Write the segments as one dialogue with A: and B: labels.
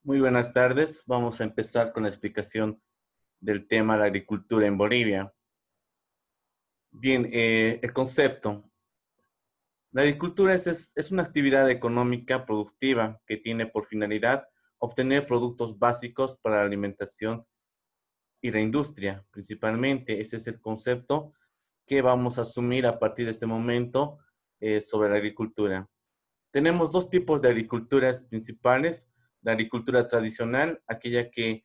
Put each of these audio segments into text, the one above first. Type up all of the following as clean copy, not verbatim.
A: Muy buenas tardes. Vamos a empezar con la explicación del tema de la agricultura en Bolivia. Bien, el concepto. La agricultura es una actividad económica productiva que tiene por finalidad obtener productos básicos para la alimentación y la industria, principalmente. Ese es el concepto que vamos a asumir a partir de este momento sobre la agricultura. Tenemos dos tipos de agriculturas principales. La agricultura tradicional, aquella que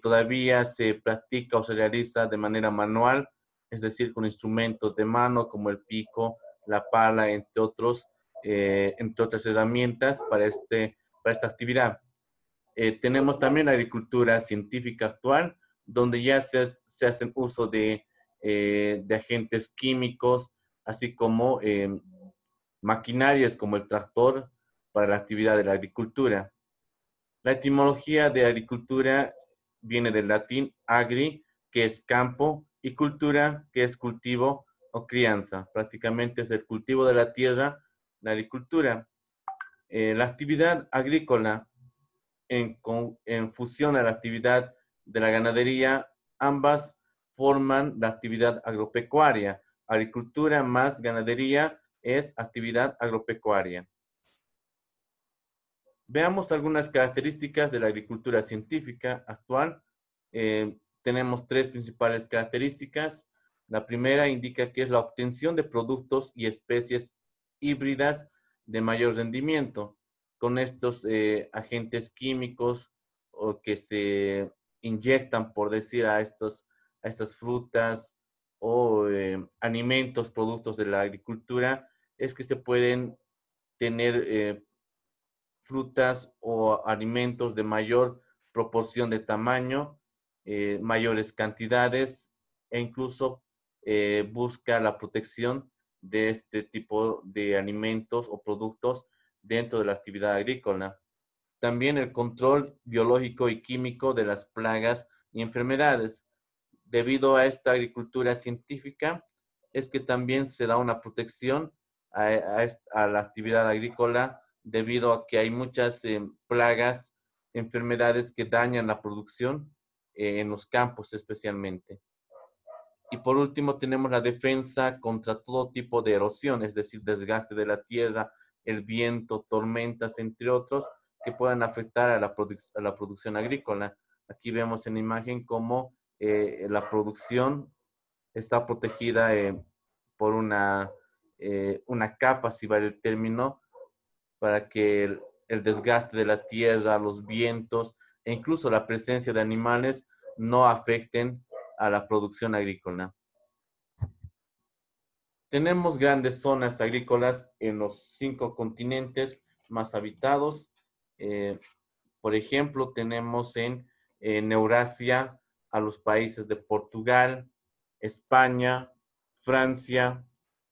A: todavía se practica o se realiza de manera manual, es decir, con instrumentos de mano como el pico, la pala, entre otras herramientas para esta actividad. Tenemos también la agricultura científica actual, donde ya se hacen uso de agentes químicos, así como maquinarias como el tractor para la actividad de la agricultura. La etimología de agricultura viene del latín agri, que es campo, y cultura, que es cultivo o crianza. Prácticamente es el cultivo de la tierra, la agricultura. La actividad agrícola en fusión a la actividad de la ganadería, ambas forman la actividad agropecuaria. Agricultura más ganadería es actividad agropecuaria. Veamos algunas características de la agricultura científica actual. Tenemos tres principales características. La primera indica que es la obtención de productos y especies híbridas de mayor rendimiento con estos agentes químicos o que se inyectan, por decir, a estas frutas o alimentos, productos de la agricultura, es que se pueden tener frutas o alimentos de mayor proporción de tamaño, mayores cantidades e incluso busca la protección de este tipo de alimentos o productos dentro de la actividad agrícola. También el control biológico y químico de las plagas y enfermedades. Debido a esta agricultura científica, es que también se da una protección a la actividad agrícola debido a que hay muchas plagas, enfermedades que dañan la producción en los campos especialmente. Y por último tenemos la defensa contra todo tipo de erosión, es decir, desgaste de la tierra, el viento, tormentas, entre otros, que puedan afectar a la producción agrícola. Aquí vemos en la imagen cómo la producción está protegida por una capa, si vale el término, para que el desgaste de la tierra, los vientos e incluso la presencia de animales no afecten a la producción agrícola. Tenemos grandes zonas agrícolas en los 5 continentes más habitados. Eh, por ejemplo, tenemos en Eurasia a los países de Portugal, España, Francia,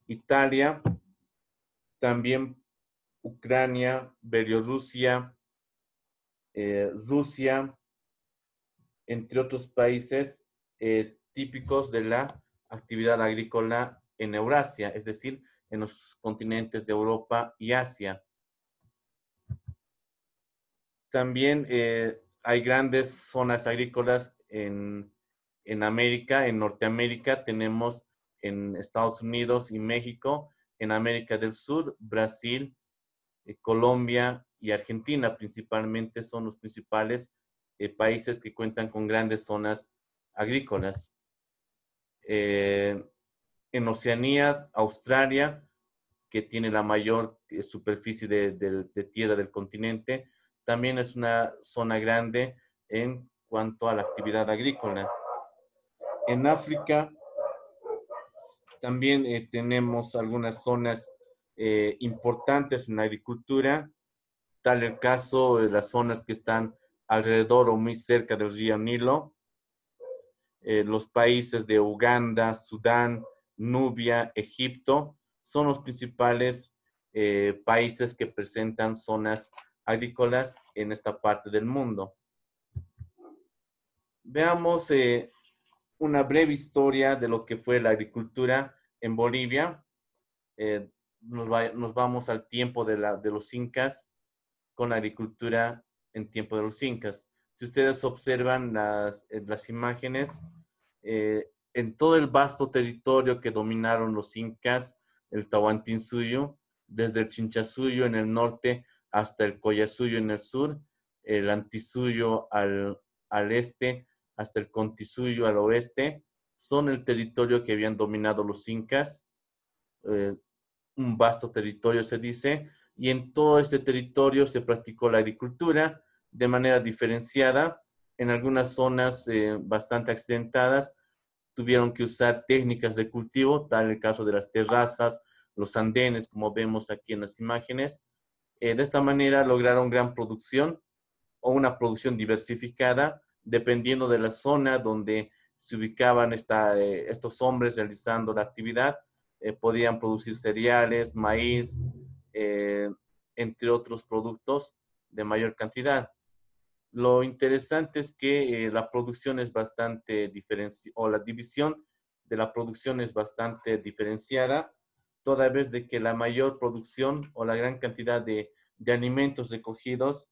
A: Italia, también Ucrania, Bielorrusia, Rusia, entre otros países típicos de la actividad agrícola en Eurasia, es decir, en los continentes de Europa y Asia. También hay grandes zonas agrícolas en América, en Norteamérica, tenemos en Estados Unidos y México, en América del Sur, Brasil, Colombia y Argentina principalmente son los principales países que cuentan con grandes zonas agrícolas. Eh, en Oceanía, Australia, que tiene la mayor superficie de tierra del continente, también es una zona grande en cuanto a la actividad agrícola. En África también tenemos algunas zonas importantes en la agricultura, tal el caso de las zonas que están alrededor o muy cerca del río Nilo, los países de Uganda, Sudán, Nubia, Egipto, son los principales países que presentan zonas agrícolas en esta parte del mundo. Veamos una breve historia de lo que fue la agricultura en Bolivia. Nos vamos al tiempo de los incas con la agricultura en tiempo de los incas. Si ustedes observan las imágenes, en todo el vasto territorio que dominaron los incas, el Tahuantinsuyo, desde el Chinchasuyo en el norte hasta el Collasuyo en el sur, el Antisuyo al este, hasta el Contisuyo al oeste, son el territorio que habían dominado los incas, eh, un vasto territorio se dice, y en todo este territorio se practicó la agricultura de manera diferenciada. En algunas zonas bastante accidentadas tuvieron que usar técnicas de cultivo, tal el caso de las terrazas, los andenes, como vemos aquí en las imágenes. De esta manera lograron gran producción o una producción diversificada, dependiendo de la zona donde se ubicaban estos hombres realizando la actividad. Podían producir cereales, maíz, eh, entre otros productos de mayor cantidad. Lo interesante es que la producción es bastante diferenciada, o la división de la producción es bastante diferenciada, toda vez de que la mayor producción o la gran cantidad de alimentos recogidos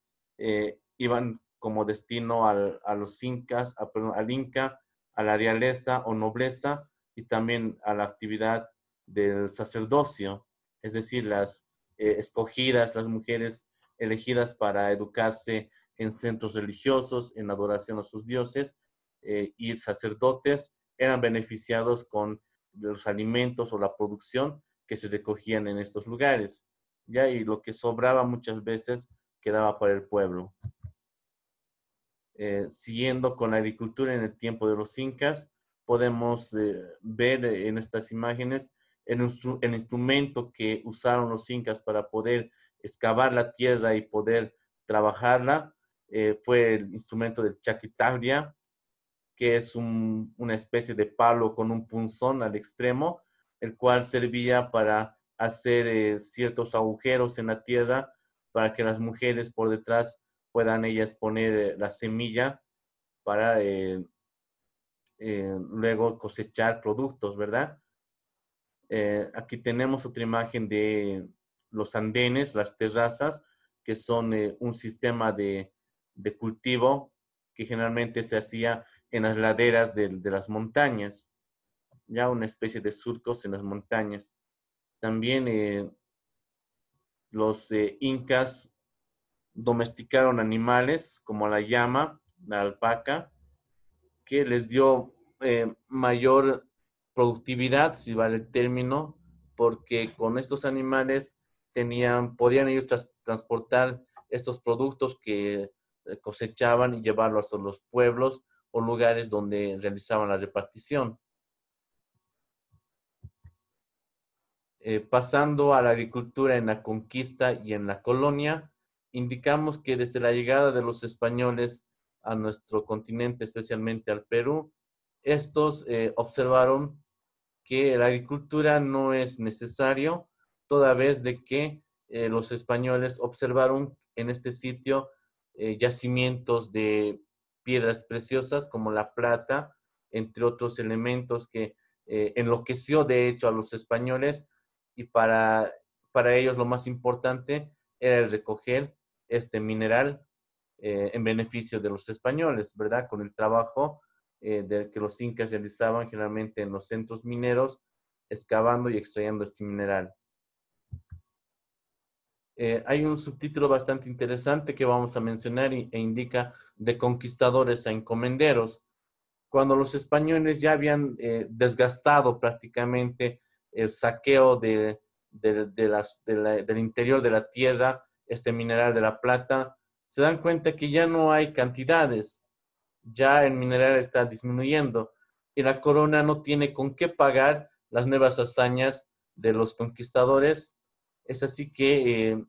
A: iban como destino a los incas, perdón, al inca, a la realeza o nobleza y también a la actividad del sacerdocio, es decir, las escogidas, las mujeres elegidas para educarse en centros religiosos, en adoración a sus dioses, y sacerdotes eran beneficiados con los alimentos o la producción que se recogían en estos lugares, ¿ya? Y lo que sobraba muchas veces quedaba para el pueblo. Siguiendo con la agricultura en el tiempo de los incas, podemos ver en estas imágenes el instrumento que usaron los incas para poder excavar la tierra y poder trabajarla. Fue el instrumento del chaquitaglia, que es una especie de palo con un punzón al extremo, el cual servía para hacer ciertos agujeros en la tierra para que las mujeres por detrás puedan ellas poner la semilla para luego cosechar productos, ¿verdad? Aquí tenemos otra imagen de los andenes, las terrazas, que son un sistema de cultivo que generalmente se hacía en las laderas de las montañas, ya una especie de surcos en las montañas. También los incas domesticaron animales como la llama, la alpaca, que les dio mayor productividad, si vale el término, porque con estos animales podían ellos transportar estos productos que cosechaban y llevarlos a los pueblos o lugares donde realizaban la repartición. Pasando a la agricultura en la conquista y en la colonia, indicamos que desde la llegada de los españoles a nuestro continente, especialmente al Perú, estos observaron que la agricultura no es necesario, toda vez de que los españoles observaron en este sitio yacimientos de piedras preciosas como la plata, entre otros elementos que enloqueció de hecho a los españoles, y para ellos lo más importante era el recoger este mineral en beneficio de los españoles, ¿verdad? Con el trabajo del que los incas realizaban generalmente en los centros mineros, excavando y extrayendo este mineral. Hay un subtítulo bastante interesante que vamos a mencionar e indica de conquistadores a encomenderos. Cuando los españoles ya habían desgastado prácticamente el saqueo del interior de la tierra, este mineral de la plata, se dan cuenta que ya no hay cantidades, ya el mineral está disminuyendo y la corona no tiene con qué pagar las nuevas hazañas de los conquistadores. Es así que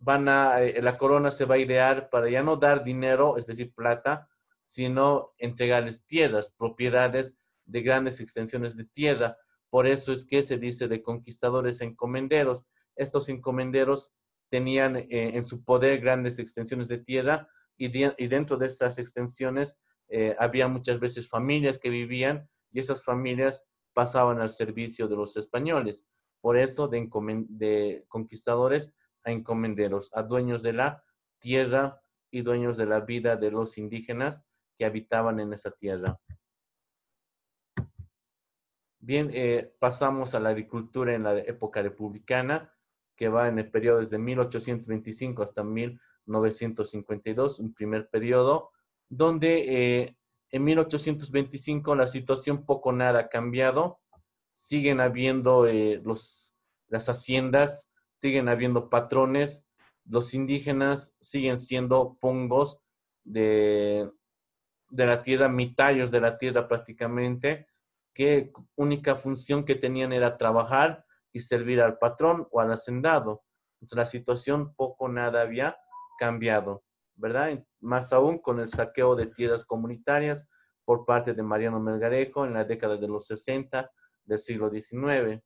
A: la corona se va a idear para ya no dar dinero, es decir, plata, sino entregarles tierras, propiedades de grandes extensiones de tierra. Por eso es que se dice de conquistadores a encomenderos. Estos encomenderos tenían en su poder grandes extensiones de tierra y dentro de estas extensiones había muchas veces familias que vivían y esas familias pasaban al servicio de los españoles. Por eso de conquistadores a encomenderos, a dueños de la tierra y dueños de la vida de los indígenas que habitaban en esa tierra. Bien, pasamos a la agricultura en la época republicana, que va en el periodo desde 1825 hasta 1952, un primer periodo, donde en 1825 la situación poco nada ha cambiado, siguen habiendo las haciendas, siguen habiendo patrones, los indígenas siguen siendo pongos de, de la tierra, mitayos de la tierra prácticamente, que única función que tenían era trabajar y servir al patrón o al hacendado. Entonces la situación poco nada había cambiado, ¿verdad? Más aún con el saqueo de tierras comunitarias por parte de Mariano Melgarejo en la década de los 60 del siglo XIX.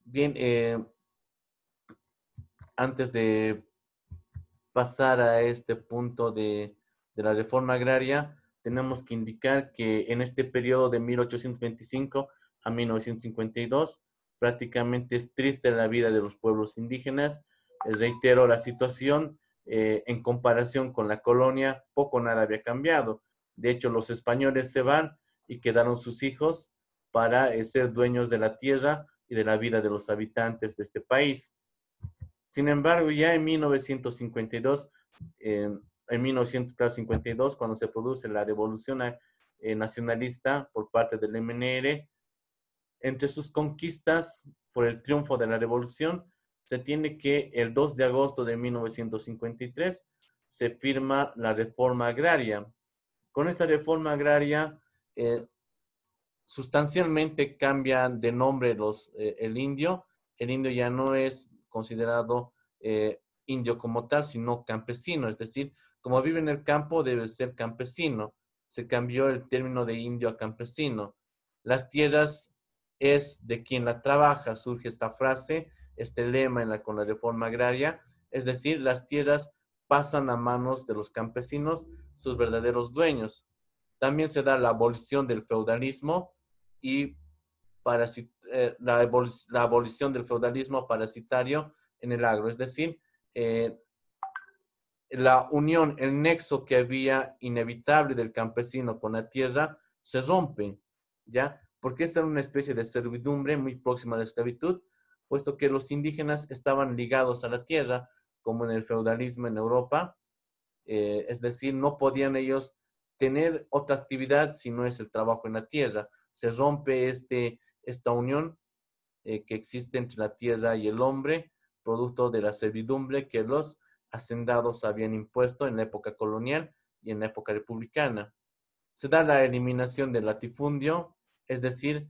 A: Bien, antes de pasar a este punto de la reforma agraria, tenemos que indicar que en este periodo de 1825 a 1952, prácticamente es triste la vida de los pueblos indígenas. Reitero, la situación en comparación con la colonia, poco nada había cambiado. De hecho, los españoles se van y quedaron sus hijos para ser dueños de la tierra y de la vida de los habitantes de este país. Sin embargo, ya en 1952, en 1952, cuando se produce la revolución nacionalista por parte del MNR, entre sus conquistas por el triunfo de la revolución, se tiene que el 2 de agosto de 1953 se firma la reforma agraria. Con esta reforma agraria, eh, sustancialmente cambian de nombre el indio. El indio ya no es considerado indio como tal, sino campesino. Es decir, como vive en el campo, debe ser campesino. Se cambió el término de indio a campesino. Las tierras es de quien la trabaja, surge esta frase, este lema con la reforma agraria. Es decir, las tierras pasan a manos de los campesinos, sus verdaderos dueños. También se da la abolición del feudalismo y la abolición del feudalismo parasitario en el agro. Es decir, eh, la unión, el nexo que había inevitable del campesino con la tierra se rompe, ¿ya? Porque esta era una especie de servidumbre muy próxima a la esclavitud, puesto que los indígenas estaban ligados a la tierra, como en el feudalismo en Europa, es decir, no podían ellos tener otra actividad si no es el trabajo en la tierra. Se rompe esta unión que existe entre la tierra y el hombre, producto de la servidumbre que los hacendados habían impuesto en la época colonial y en la época republicana. Se da la eliminación del latifundio, es decir,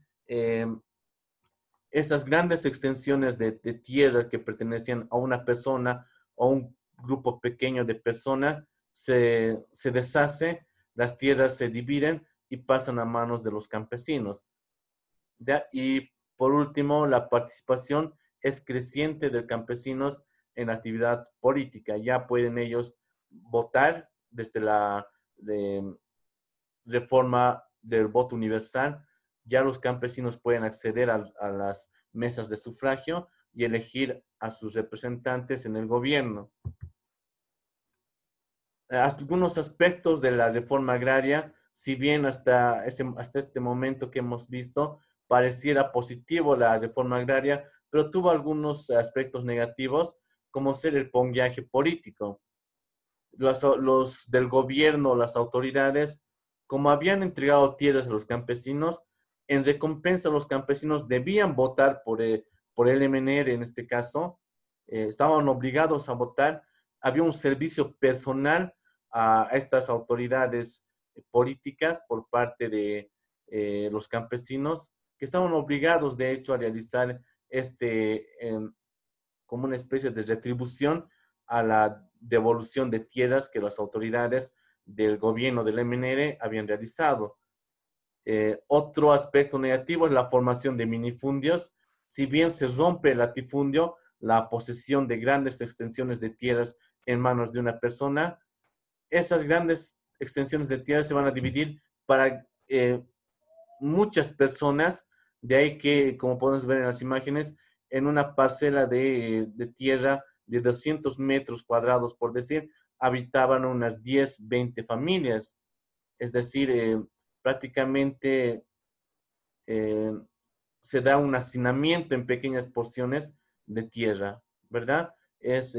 A: esas grandes extensiones de tierra que pertenecían a una persona o un grupo pequeño de personas se deshace, las tierras se dividen y pasan a manos de los campesinos. ¿Ya? Y por último, la participación es creciente de campesinos en la actividad política. Ya pueden ellos votar desde la reforma del voto universal. Ya los campesinos pueden acceder a las mesas de sufragio y elegir a sus representantes en el gobierno. Algunos aspectos de la reforma agraria, si bien hasta este momento que hemos visto, pareciera positivo la reforma agraria, pero tuvo algunos aspectos negativos, como ser el ponguaje político. Los del gobierno, las autoridades, como habían entregado tierras a los campesinos, en recompensa los campesinos debían votar por el MNR en este caso, estaban obligados a votar, había un servicio personal a estas autoridades políticas por parte de los campesinos que estaban obligados de hecho a realizar como una especie de retribución a la devolución de tierras que las autoridades del gobierno del MNR habían realizado. Otro aspecto negativo es la formación de minifundios. Si bien se rompe el latifundio, la posesión de grandes extensiones de tierras en manos de una persona, esas grandes extensiones de tierra se van a dividir para muchas personas, de ahí que, como podemos ver en las imágenes, en una parcela de tierra de 200 metros cuadrados, por decir, habitaban unas 10, 20 familias. Es decir, prácticamente eh, se da un hacinamiento en pequeñas porciones de tierra, ¿verdad? Es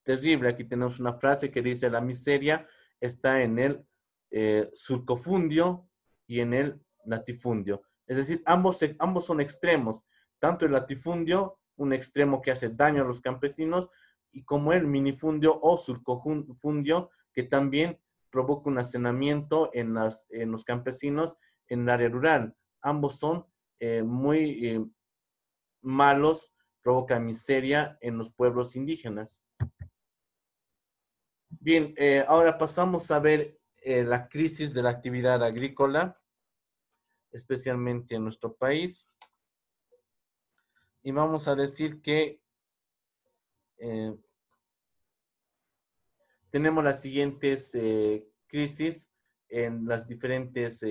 A: terrible. Aquí tenemos una frase que dice, la miseria está en el surcofundio y en el latifundio. Es decir, ambos son extremos, tanto el latifundio, un extremo que hace daño a los campesinos, y como el minifundio o surcofundio, que también provoca un hacinamiento en los campesinos en el área rural. Ambos son muy malos, provocan miseria en los pueblos indígenas. Bien, ahora pasamos a ver la crisis de la actividad agrícola, especialmente en nuestro país. Y vamos a decir que eh, tenemos las siguientes crisis en las diferentes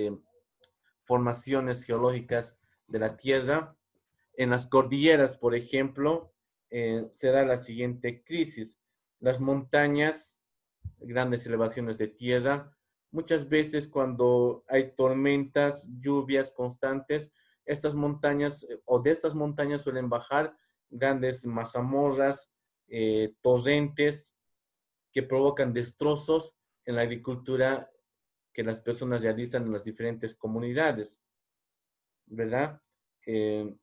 A: formaciones geológicas de la Tierra. En las cordilleras, por ejemplo, se da la siguiente crisis. Las montañas, grandes elevaciones de tierra, muchas veces cuando hay tormentas, lluvias constantes, estas montañas o de estas montañas suelen bajar grandes mazamorras, torrentes que provocan destrozos en la agricultura que las personas realizan en las diferentes comunidades, ¿verdad? Eh,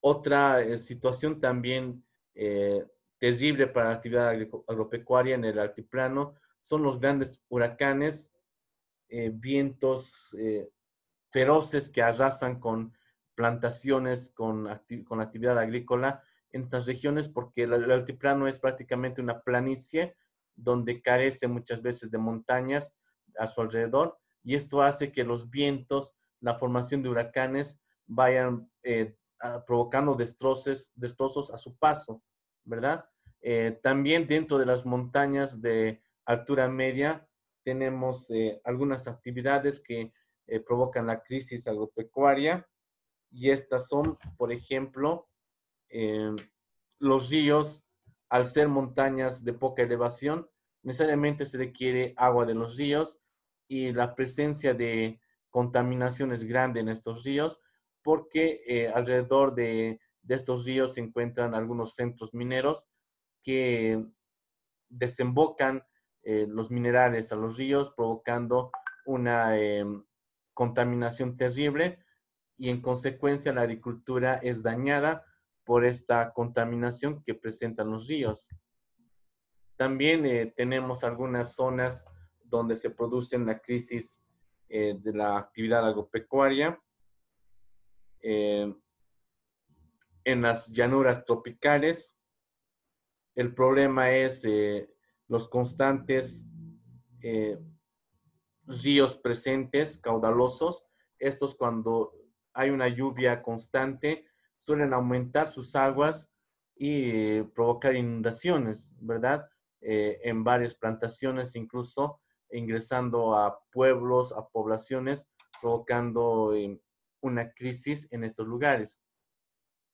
A: Otra situación también terrible para la actividad agropecuaria en el altiplano son los grandes huracanes, vientos feroces que arrasan con plantaciones, con la actividad agrícola en estas regiones, porque el altiplano es prácticamente una planicie donde carece muchas veces de montañas a su alrededor, y esto hace que los vientos, la formación de huracanes, vayan provocando destrozos a su paso, ¿verdad? También dentro de las montañas de altura media tenemos algunas actividades que provocan la crisis agropecuaria, y estas son, por ejemplo, eh, los ríos. Al ser montañas de poca elevación, necesariamente se requiere agua de los ríos, y la presencia de contaminación es grande en estos ríos, porque alrededor de estos ríos se encuentran algunos centros mineros que desembocan los minerales a los ríos, provocando una contaminación terrible, y en consecuencia la agricultura es dañada por esta contaminación que presentan los ríos. También tenemos algunas zonas donde se produce la crisis de la actividad agropecuaria, eh, en las llanuras tropicales. El problema es los constantes eh, ríos presentes, caudalosos. Estos, cuando hay una lluvia constante, suelen aumentar sus aguas y provocar inundaciones, ¿verdad? En varias plantaciones, incluso ingresando a pueblos, a poblaciones, provocando una crisis en estos lugares.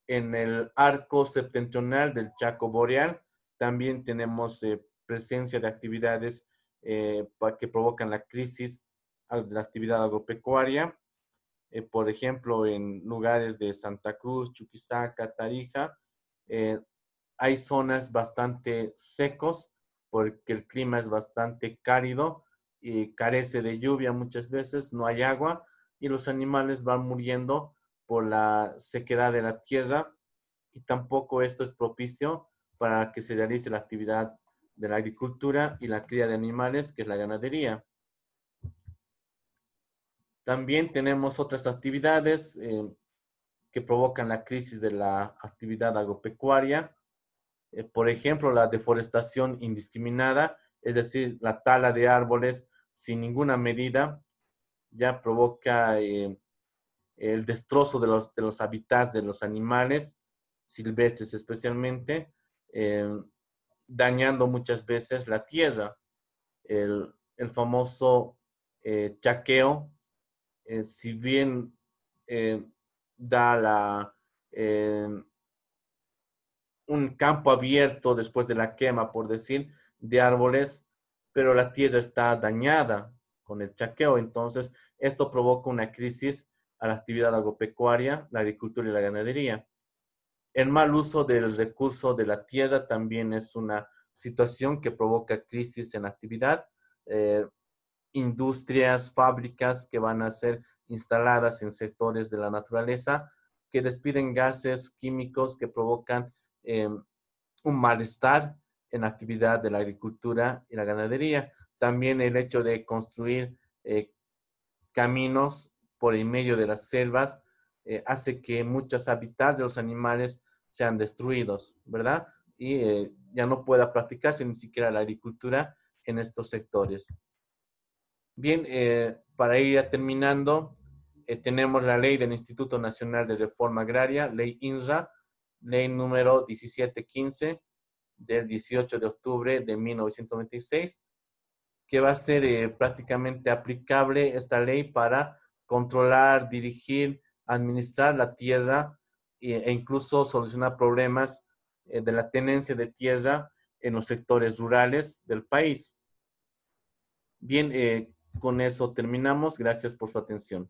A: En el arco septentrional del Chaco Boreal también tenemos presencia de actividades que provocan la crisis de la actividad agropecuaria. Por ejemplo, en lugares de Santa Cruz, Chuquisaca, Tarija, eh, hay zonas bastante secos porque el clima es bastante cálido y carece de lluvia muchas veces, no hay agua, y los animales van muriendo por la sequedad de la tierra, y tampoco esto es propicio para que se realice la actividad de la agricultura y la cría de animales, que es la ganadería. También tenemos otras actividades que provocan la crisis de la actividad agropecuaria. Por ejemplo, la deforestación indiscriminada, es decir, la tala de árboles sin ninguna medida, ya provoca el destrozo de los hábitats de los animales silvestres especialmente, eh, dañando muchas veces la tierra. El famoso chaqueo, si bien eh, da eh, un campo abierto después de la quema, por decir, de árboles, pero la tierra está dañada con el chaqueo. Entonces, esto provoca una crisis a la actividad agropecuaria, la agricultura y la ganadería. El mal uso del recurso de la tierra también es una situación que provoca crisis en la actividad. Eh, Industrias, fábricas que van a ser instaladas en sectores de la naturaleza, que despiden gases químicos que provocan un malestar en la actividad de la agricultura y la ganadería. También el hecho de construir caminos por en medio de las selvas hace que muchos hábitats de los animales sean destruidos, ¿verdad? Y ya no pueda practicarse ni siquiera la agricultura en estos sectores. Bien, para ir ya terminando, tenemos la ley del Instituto Nacional de Reforma Agraria, ley INRA, ley número 1715 del 18 de octubre de 1996, que va a ser prácticamente aplicable esta ley para controlar, dirigir, administrar la tierra e incluso solucionar problemas de la tenencia de tierra en los sectores rurales del país. Bien, con eso terminamos. Gracias por su atención.